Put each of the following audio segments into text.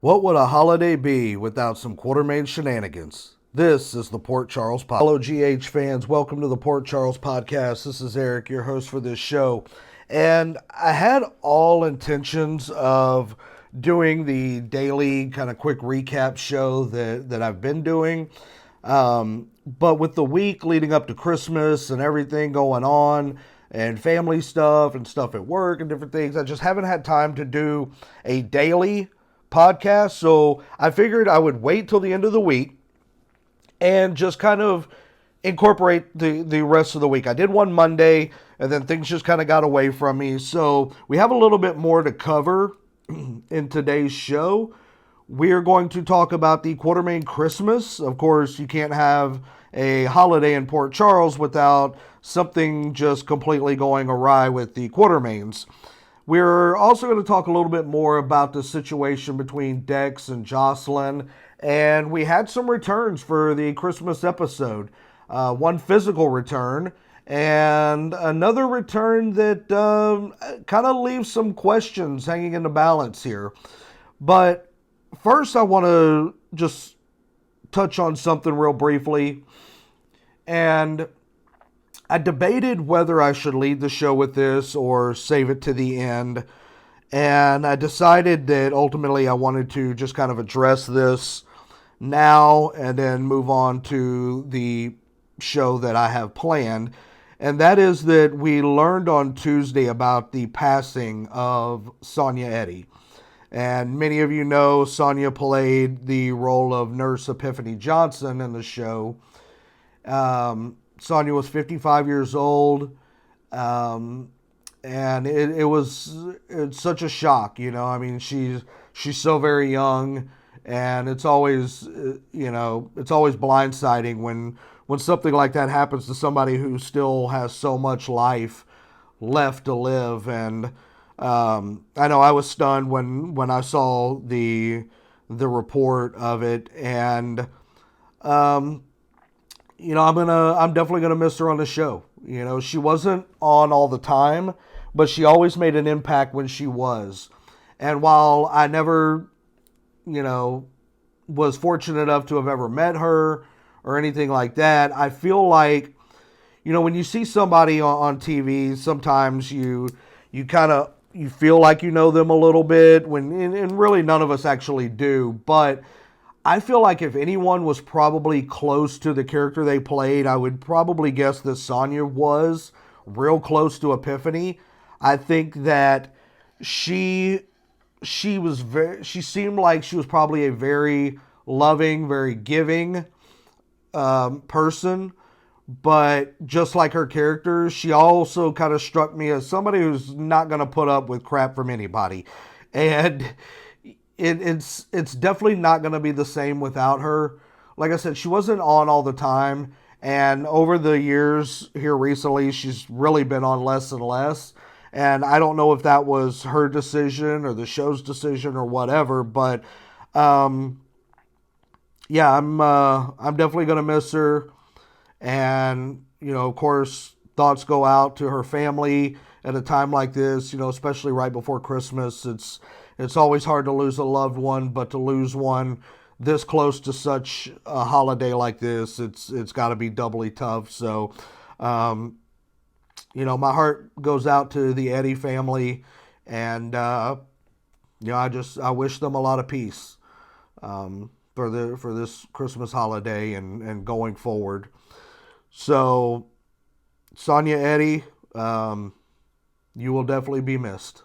What would a holiday be without some Quartermain shenanigans? This is the Port Charles Podcast. Hello, GH fans. Welcome to the Port Charles Podcast. This is Eric, your host for this show. And I had all intentions of doing the daily kind of quick recap show that I've been doing. But with the week leading up to Christmas and everything going on, and family stuff and stuff at work and different things, I just haven't had time to do a daily podcast. So I figured I would wait till the end of the week and just kind of incorporate the rest of the week. I did one Monday and then things just kind of got away from me. So we have a little bit more to cover in today's show. We are going to talk about the Quartermain Christmas. Of course, you can't have a holiday in Port Charles without something just completely going awry with the Quartermains. We're also going to talk a little bit more about the situation between Dex and Jocelyn, and we had some returns for the Christmas episode. One physical return, and another return that kind of leaves some questions hanging in the balance here. But first, I want to just touch on something real briefly, and I debated whether I should lead the show with this or save it to the end. And I decided that ultimately I wanted to just kind of address this now and then move on to the show that I have planned. And that is that we learned on Tuesday about the passing of Sonya Eddy. And many of you know Sonya played the role of Nurse Epiphany Johnson in the show. Sonya was 55 years old, and it's such a shock, you know. I mean, she's so very young, and it's always it's always blindsiding when something like that happens to somebody who still has so much life left to live. And I know I was stunned when I saw the report of it, and I'm definitely gonna miss her on the show. You know, she wasn't on all the time, but she always made an impact when she was. And while I never, you know, was fortunate enough to have ever met her or anything like that, I feel like, when you see somebody on TV, sometimes you kind of you feel like you know them a little bit when and really none of us actually do, but I feel like if anyone was probably close to the character they played, I would probably guess that Sonya was real close to Epiphany. I think that she she seemed like she was probably a very loving, very giving person. But just like her character, she also kind of struck me as somebody who's not going to put up with crap from anybody. And it's definitely not going to be the same without her. Like I said, she wasn't on all the time, and over the years here recently, she's really been on less and less. And I don't know if that was her decision or the show's decision or whatever, but um, yeah, I'm definitely going to miss her. And of course, thoughts go out to her family at a time like this. Especially right before Christmas. It's always hard to lose a loved one, but to lose one this close to such a holiday like this, it's got to be doubly tough. So, um, my heart goes out to the Eddy family, and I wish them a lot of peace for this Christmas holiday and going forward. So, Sonya Eddy, you will definitely be missed.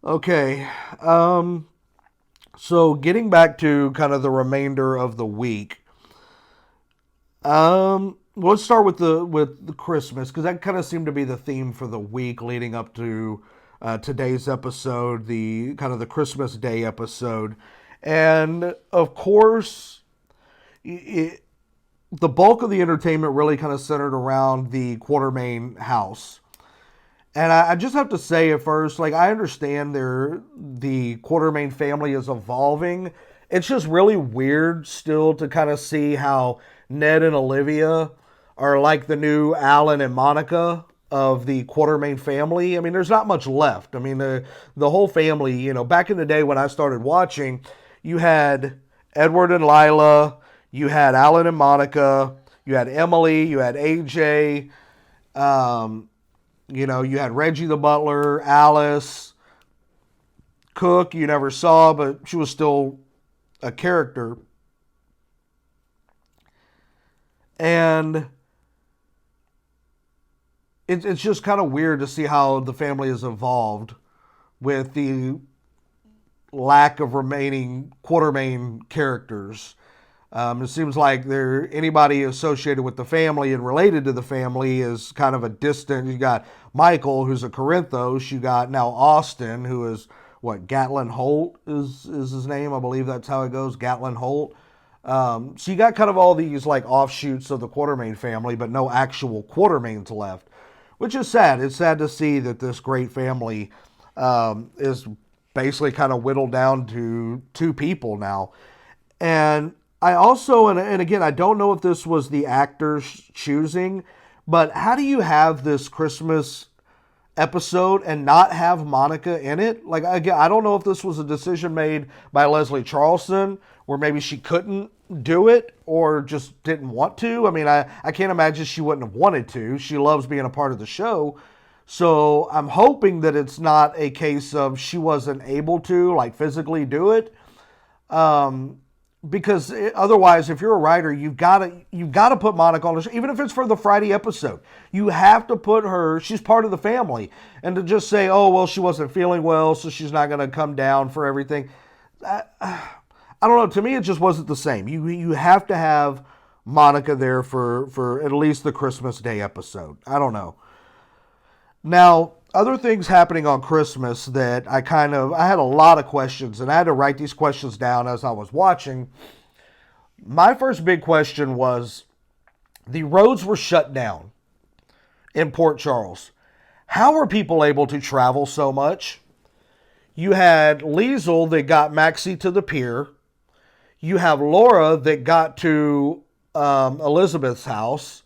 Okay. So getting back to kind of the remainder of the week, let's start with the Christmas, because that kind of seemed to be the theme for the week leading up to today's episode, the kind of the Christmas Day episode, and of course, it, the bulk of the entertainment really kind of centered around the Quartermain house. And I just have to say at first, like, I understand the Quartermain family is evolving. It's just really weird still to kind of see how Ned and Olivia are like the new Alan and Monica of the Quartermain family. I mean, there's not much left. I mean, the whole family, back in the day when I started watching, you had Edward and Lila, you had Alan and Monica, you had Emily, you had AJ, you had Reggie the butler, Alice, Cook, you never saw, but she was still a character. And it's just kind of weird to see how the family has evolved with the lack of remaining Quartermain characters. It seems like anybody associated with the family and related to the family is kind of a distant. You got Michael, who's a Corinthos. You got now Austin, who is Gatlin Holt is his name. I believe that's how it goes, Gatlin Holt. So you got kind of all these like offshoots of the Quartermain family, but no actual Quartermains left, which is sad. It's sad to see that this great family is basically kind of whittled down to 2 people now. And I also, and again, I don't know if this was the actors choosing, but how do you have this Christmas episode and not have Monica in it? Like, again, I don't know if this was a decision made by Leslie Charleston, where maybe she couldn't do it or just didn't want to. I mean, I can't imagine she wouldn't have wanted to. She loves being a part of the show. So I'm hoping that it's not a case of she wasn't able to, like, physically do it. Because otherwise, if you're a writer, you've got to put Monica on the show, even if it's for the Friday episode. You have to put her. She's part of the family, and to just say, "Oh, well, she wasn't feeling well, so she's not going to come down for everything." I don't know. To me, it just wasn't the same. You have to have Monica there for at least the Christmas Day episode. I don't know. Now, other things happening on Christmas that I had a lot of questions, and I had to write these questions down as I was watching. My first big question was, the roads were shut down in Port Charles. How were people able to travel so much? You had Liesl that got Maxie to the pier. You have Laura that got to Elizabeth's house.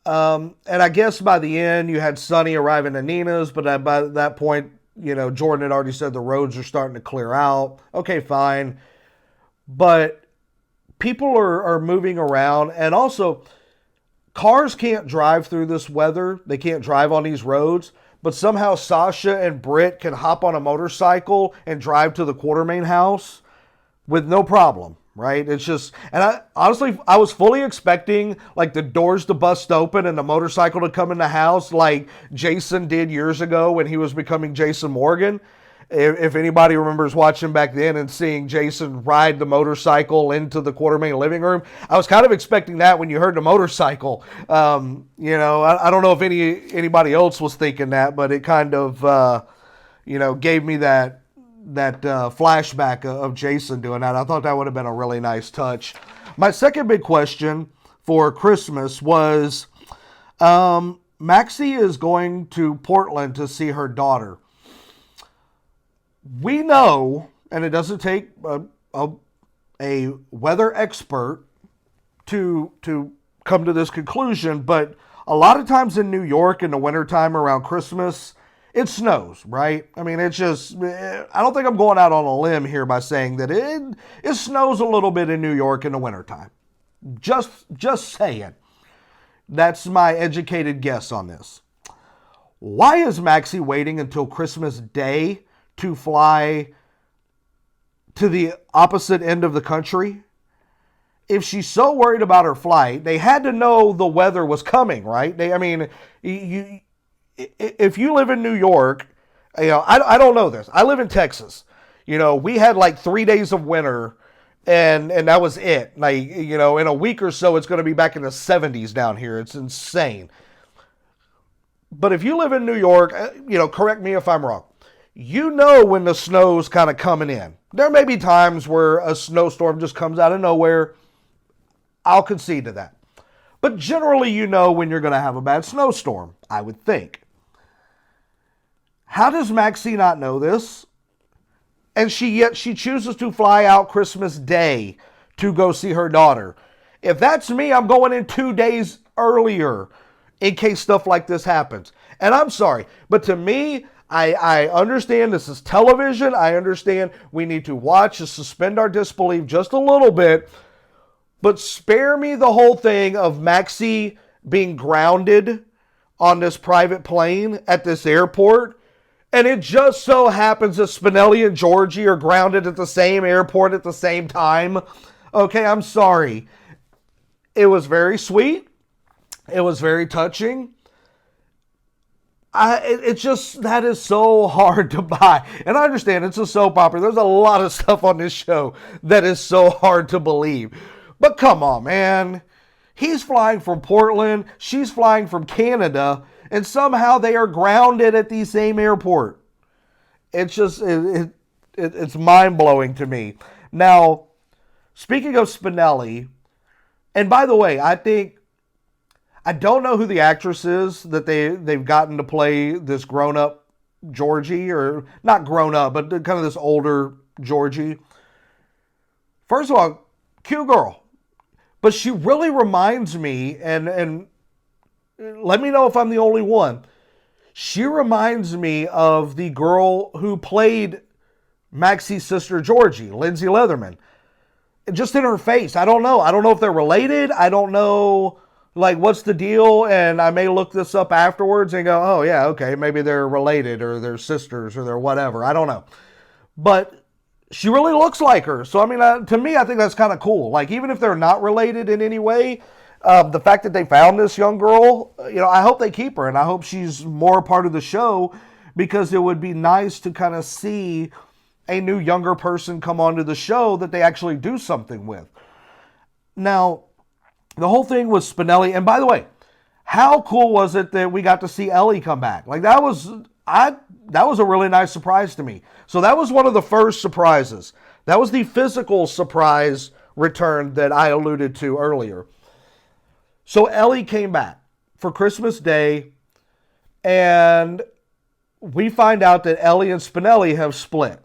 And I guess by the end, you had Sonny arriving at Nina's, but by that point, Jordan had already said the roads are starting to clear out. Okay, fine. But people are moving around, and also, cars can't drive through this weather. They can't drive on these roads, but somehow Sasha and Britt can hop on a motorcycle and drive to the Quartermain house with no problem. Right? It's just, and I was fully expecting like the doors to bust open and the motorcycle to come in the house like Jason did years ago when he was becoming Jason Morgan. If anybody remembers watching back then and seeing Jason ride the motorcycle into the Quartermain living room, I was kind of expecting that when you heard the motorcycle. I don't know if anybody else was thinking that, but it kind of, gave me that flashback of Jason doing that. I thought that would have been a really nice touch. My second big question for Christmas was, Maxie is going to Portland to see her daughter. We know, and it doesn't take a weather expert to come to this conclusion, but a lot of times in New York in the wintertime around Christmas, it snows, right? I mean, I don't think I'm going out on a limb here by saying that it snows a little bit in New York in the wintertime. Just saying. That's my educated guess on this. Why is Maxie waiting until Christmas Day to fly to the opposite end of the country? If she's so worried about her flight, they had to know the weather was coming, right? If you live in New York, I don't know this. I live in Texas. We had like 3 days of winter, and that was it. Like, in a week or so, it's going to be back in the 70s down here. It's insane. But if you live in New York, correct me if I'm wrong. When the snow's kind of coming in. There may be times where a snowstorm just comes out of nowhere. I'll concede to that. But generally, when you're going to have a bad snowstorm, I would think. How does Maxie not know this? And yet she chooses to fly out Christmas Day to go see her daughter. If that's me, I'm going in 2 days earlier. in case stuff like this happens. And I'm sorry, but to me, I understand this is television. I understand we need to watch and suspend our disbelief just a little bit. But spare me the whole thing of Maxie being grounded on this private plane at this airport. And it just so happens that Spinelli and Georgie are grounded at the same airport at the same time. Okay, I'm sorry. It was very sweet. It was very touching. It's just, that is so hard to buy. And I understand it's a soap opera. There's a lot of stuff on this show that is so hard to believe. But come on, man. He's flying from Portland. She's flying from Canada. And somehow they are grounded at the same airport. It's just, it's mind-blowing to me. Now, speaking of Spinelli, and by the way, I don't know who the actress is that they've gotten to play this grown-up Georgie, or not grown-up, but kind of this older Georgie. First of all, cute girl. But she really reminds me, and let me know if I'm the only one, she reminds me of the girl who played Maxie's sister Georgie, Lindsay Leatherman. Just in her face. I don't know. I don't know if they're related. I don't know, like, what's the deal? And I may look this up afterwards and go, oh, yeah, okay, maybe they're related or they're sisters or they're whatever. I don't know. But she really looks like her. So, I mean, to me, I think that's kind of cool. Like, even if they're not related in any way, the fact that they found this young girl, I hope they keep her. And I hope she's more a part of the show, because it would be nice to kind of see a new younger person come onto the show that they actually do something with. Now, the whole thing with Spinelli, and by the way, how cool was it that we got to see Ellie come back? Like, that was a really nice surprise to me. So that was one of the first surprises. That was the physical surprise return that I alluded to earlier. So Ellie came back for Christmas Day, and we find out that Ellie and Spinelli have split.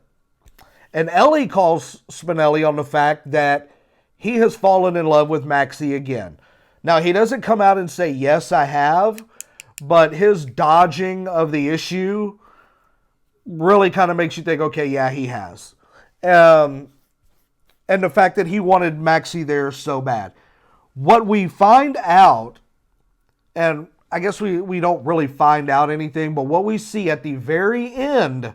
And Ellie calls Spinelli on the fact that he has fallen in love with Maxie again. Now, he doesn't come out and say, yes, I have, but his dodging of the issue really kind of makes you think, okay, yeah, he has. And the fact that he wanted Maxie there so bad. What we find out, and I guess we don't really find out anything, but what we see at the very end,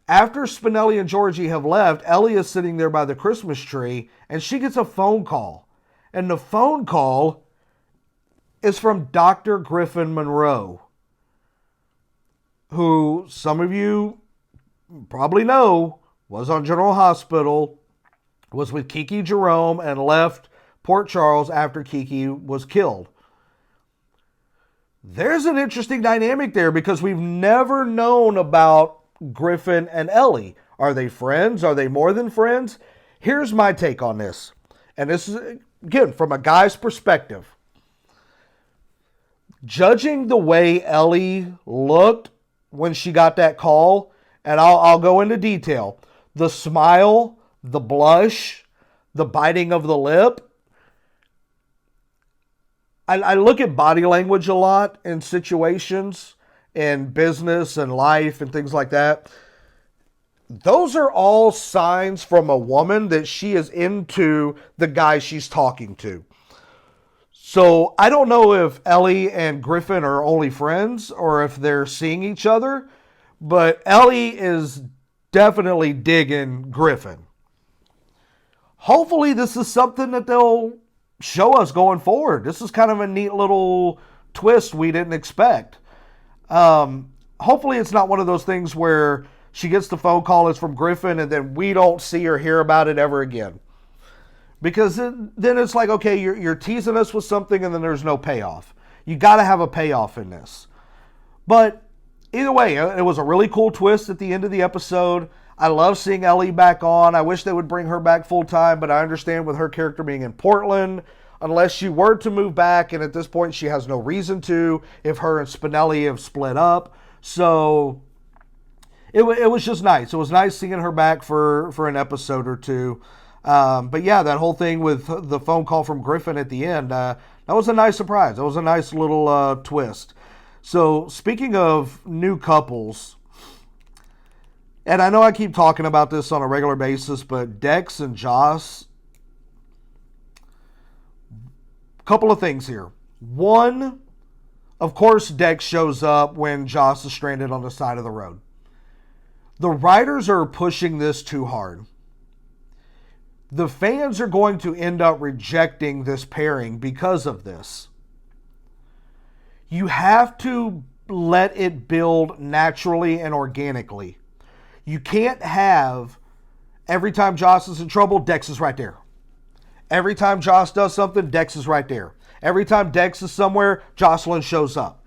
after Spinelli and Georgie have left, Ellie is sitting there by the Christmas tree, and she gets a phone call. And the phone call is from Dr. Griffin Monroe, who some of you probably know was on General Hospital, was with Kiki Jerome, and left Port Charles after Kiki was killed. There's an interesting dynamic there, because we've never known about Griffin and Ellie. Are they friends? Are they more than friends? Here's my take on this. And this is, again, from a guy's perspective. Judging the way Ellie looked when she got that call, and I'll go into detail. The smile, the blush, the biting of the lip. I look at body language a lot in situations, in business and life and things like that. Those are all signs from a woman that she is into the guy she's talking to. So I don't know if Ellie and Griffin are only friends or if they're seeing each other, but Ellie is definitely digging Griffin. Hopefully this is something that they'll show us going forward. This is kind of a neat little twist we didn't expect. Hopefully it's not one of those things where she gets the phone call, it's from Griffin, and then we don't see or hear about it ever again. Because then it's like, okay, you're teasing us with something and then there's no payoff. You got to have a payoff in this. But either way, it was a really cool twist at the end of the episode. I love seeing Ellie back on. I wish they would bring her back full time, but I understand with her character being in Portland, unless she were to move back, and at this point she has no reason to, if her and Spinelli have split up. So it was just nice. It was nice seeing her back for an episode or two. But yeah, that whole thing with the phone call from Griffin at the end, that was a nice surprise. That was a nice little twist. So speaking of new couples, and I know I keep talking about this on a regular basis, but Dex and Joss, couple of things here. One, of course, Dex shows up when Joss is stranded on the side of the road. The writers are pushing this too hard. The fans are going to end up rejecting this pairing because of this. You have to let it build naturally and organically. You can't have every time Joss is in trouble, Dex is right there. Every time Joss does something, Dex is right there. Every time Dex is somewhere, Jocelyn shows up.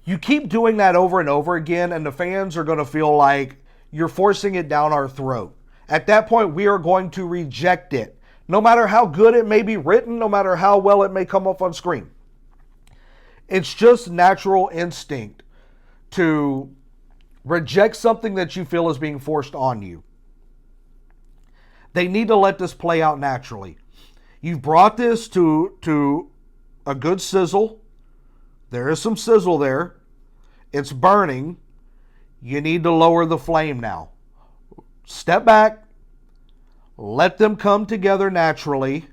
You keep doing that over and over again, and the fans are going to feel like you're forcing it down our throat. At that point, we are going to reject it. No matter how good it may be written, no matter how well it may come up on screen. It's just natural instinct to reject something that you feel is being forced on you. They need to let this play out naturally. You've brought this to a good sizzle. There is some sizzle there. It's burning. You need to lower the flame now. Step back. Let them come together naturally.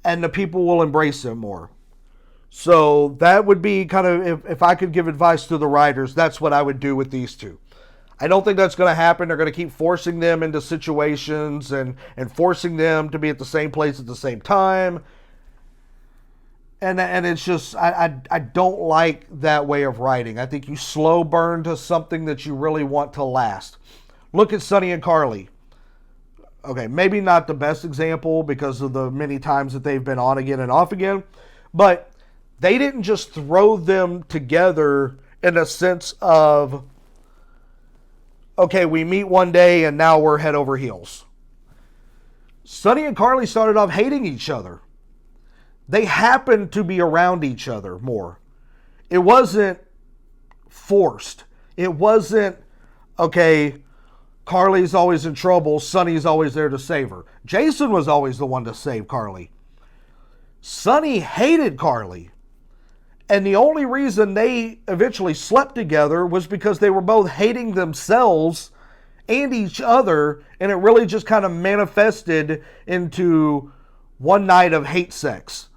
And the people will embrace it more. So that would be kind of, if I could give advice to the writers, that's what I would do with these two. I don't think that's going to happen. They're going to keep forcing them into situations and forcing them to be at the same place at the same time. And it's just, I don't like that way of writing. I think you slow burn to something that you really want to last. Look at Sonny and Carly. Okay, maybe not the best example because of the many times that they've been on again and off again, but they didn't just throw them together in a sense of, okay, we meet one day and now we're head over heels. Sonny and Carly started off hating each other. They happened to be around each other more. It wasn't forced. It wasn't, okay, Carly's always in trouble, Sonny's always there to save her. Jason was always the one to save Carly. Sonny hated Carly. And the only reason they eventually slept together was because they were both hating themselves and each other, and it really just kind of manifested into one night of hate sex.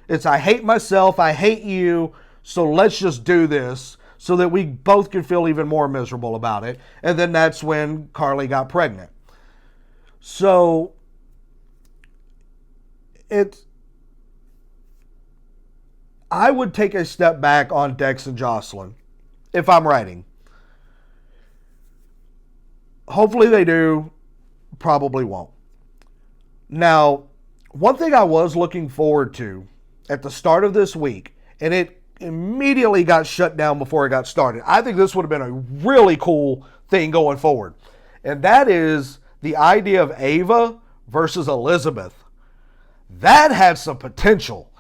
It's, I hate myself, I hate you, so let's just do this so that we both can feel even more miserable about it. And then that's when Carly got pregnant. So I would take a step back on Dex and Jocelyn if I'm writing. Hopefully they do. Probably won't. Now, one thing I was looking forward to at the start of this week, and it immediately got shut down before it got started. I think this would have been a really cool thing going forward. And that is the idea of Ava versus Elizabeth. That had some potential.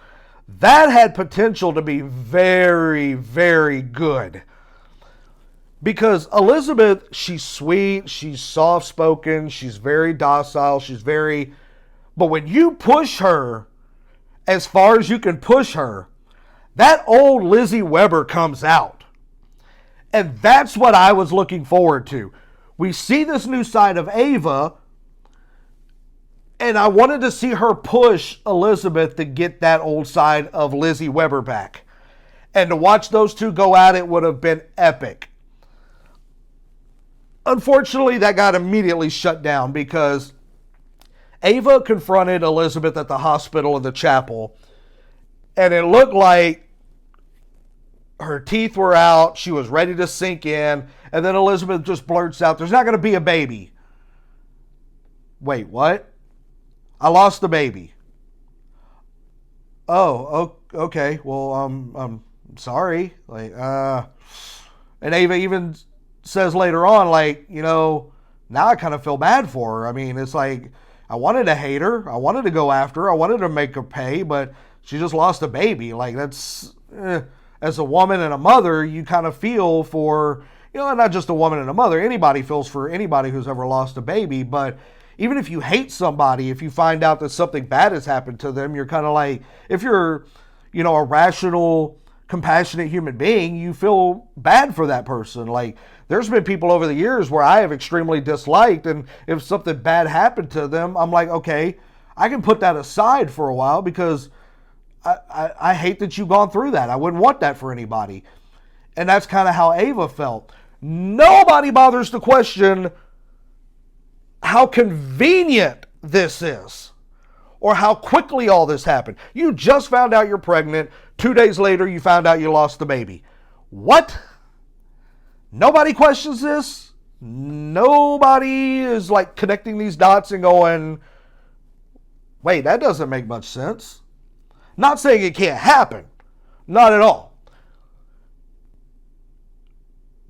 That had potential to be very, very good. Because Elizabeth, she's sweet, she's soft-spoken, she's very docile, but when you push her as far as you can push her, that old Lizzie Weber comes out. And that's what I was looking forward to. We see this new side of Ava, and I wanted to see her push Elizabeth to get that old side of Lizzie Weber back. And to watch those two go at it would have been epic. Unfortunately, that got immediately shut down because Ava confronted Elizabeth at the hospital in the chapel, and it looked like her teeth were out, she was ready to sink in, and then Elizabeth just blurts out, "There's not going to be a baby." Wait, what? I lost the baby. Oh, okay. Well, I'm sorry. And Ava even says later on, now I kind of feel bad for her. I mean, it's like, I wanted to hate her. I wanted to go after her. I wanted to make her pay, but she just lost a baby. That's, as a woman and a mother, you kind of feel for, not just a woman and a mother. Anybody feels for anybody who's ever lost a baby, but even if you hate somebody, if you find out that something bad has happened to them, you're kind of like, if you're, a rational, compassionate human being, you feel bad for that person. Like, there's been people over the years where I have extremely disliked, and if something bad happened to them, I'm like, okay, I can put that aside for a while because I hate that you've gone through that. I wouldn't want that for anybody. And that's kind of how Ava felt. Nobody bothers to question how convenient this is or how quickly all this happened. You just found out you're pregnant. 2 days later, you found out you lost the baby. What? Nobody questions this? Nobody is like connecting these dots and going, wait, that doesn't make much sense. Not saying it can't happen. Not at all.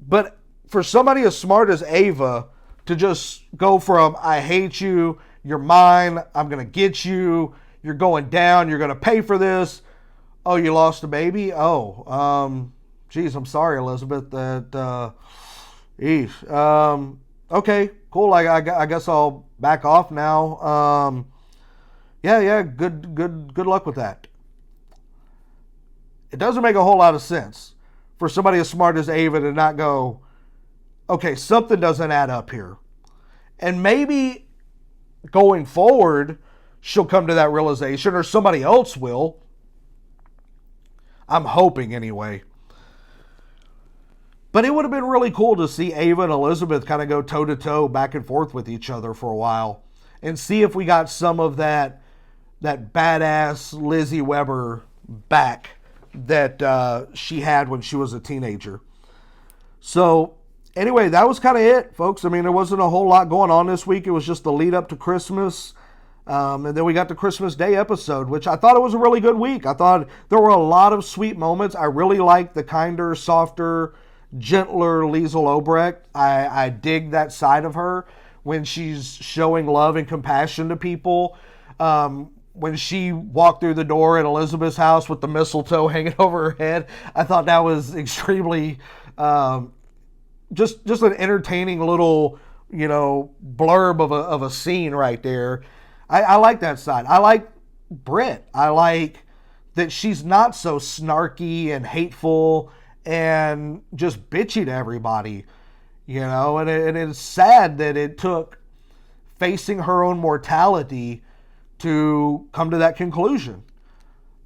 But for somebody as smart as Ava to just go from, I hate you, you're mine, I'm going to get you, you're going down, you're going to pay for this. Oh, you lost a baby? Oh, geez, I'm sorry, Elizabeth. Okay, cool. I guess I'll back off now. Yeah, good luck with that. It doesn't make a whole lot of sense for somebody as smart as Ava to not go, okay, something doesn't add up here. And maybe going forward, she'll come to that realization, or somebody else will. I'm hoping anyway. But it would have been really cool to see Ava and Elizabeth kind of go toe-to-toe back and forth with each other for a while and see if we got some of that badass Lizzie Weber back that she had when she was a teenager. So anyway, that was kind of it, folks. I mean, there wasn't a whole lot going on this week. It was just the lead up to Christmas. And then we got the Christmas Day episode, which I thought it was a really good week. I thought there were a lot of sweet moments. I really liked the kinder, softer, gentler Liesl Obrecht. I dig that side of her when she's showing love and compassion to people. When she walked through the door at Elizabeth's house with the mistletoe hanging over her head, I thought that was extremely just an entertaining little, blurb of a scene right there. I like that side. I like Britt. I like that she's not so snarky and hateful and just bitchy to everybody, and it's sad that it took facing her own mortality to come to that conclusion.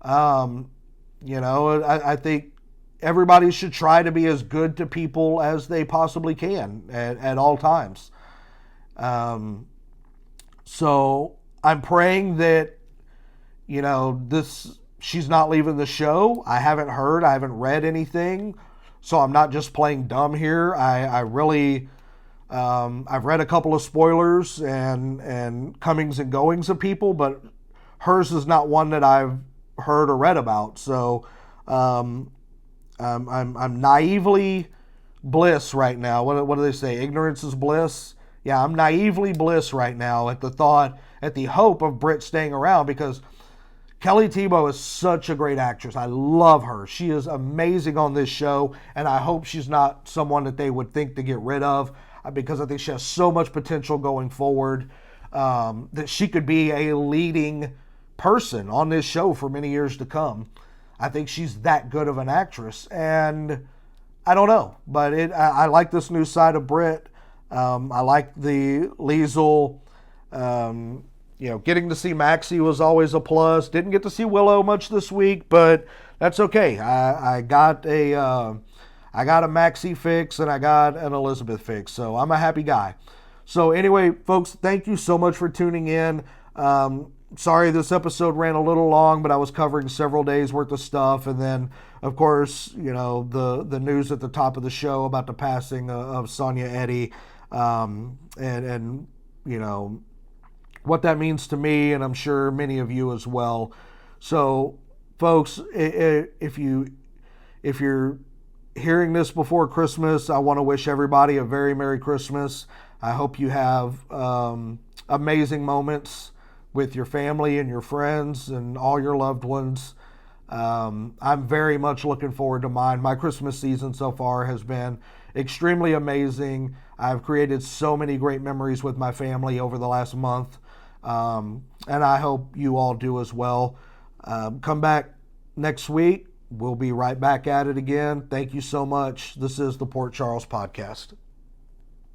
I think everybody should try to be as good to people as they possibly can at all times. So I'm praying that, she's not leaving the show. I haven't read anything, so I'm not just playing dumb here. I really, I've read a couple of spoilers and comings and goings of people, but hers is not one that I've heard or read about. So I'm naively bliss right now. What do they say? Ignorance is bliss. Yeah, I'm naively bliss right now at the hope of Britt staying around, because Kelly Thiebaud is such a great actress. I love her. She is amazing on this show, and I hope she's not someone that they would think to get rid of, because I think she has so much potential going forward, that she could be a leading person on this show for many years to come. I think she's that good of an actress, and I don't know, but I like this new side of Britt. I like the Liesl. Getting to see Maxie was always a plus. Didn't get to see Willow much this week, but that's okay. I got a Maxie fix and I got an Elizabeth fix, so I'm a happy guy. So anyway, folks, thank you so much for tuning in. Sorry this episode ran a little long, but I was covering several days worth of stuff, and then of course, the news at the top of the show about the passing of Sonia Eddy, and what that means to me, and I'm sure many of you as well. So, folks, if you're hearing this before Christmas, I want to wish everybody a very Merry Christmas. I hope you have amazing moments with your family and your friends and all your loved ones. I'm very much looking forward to mine. My Christmas season so far has been extremely amazing. I've created so many great memories with my family over the last month, and I hope you all do as well. Come back next week. We'll be right back at it again. Thank you so much. This is the Port Charles Podcast.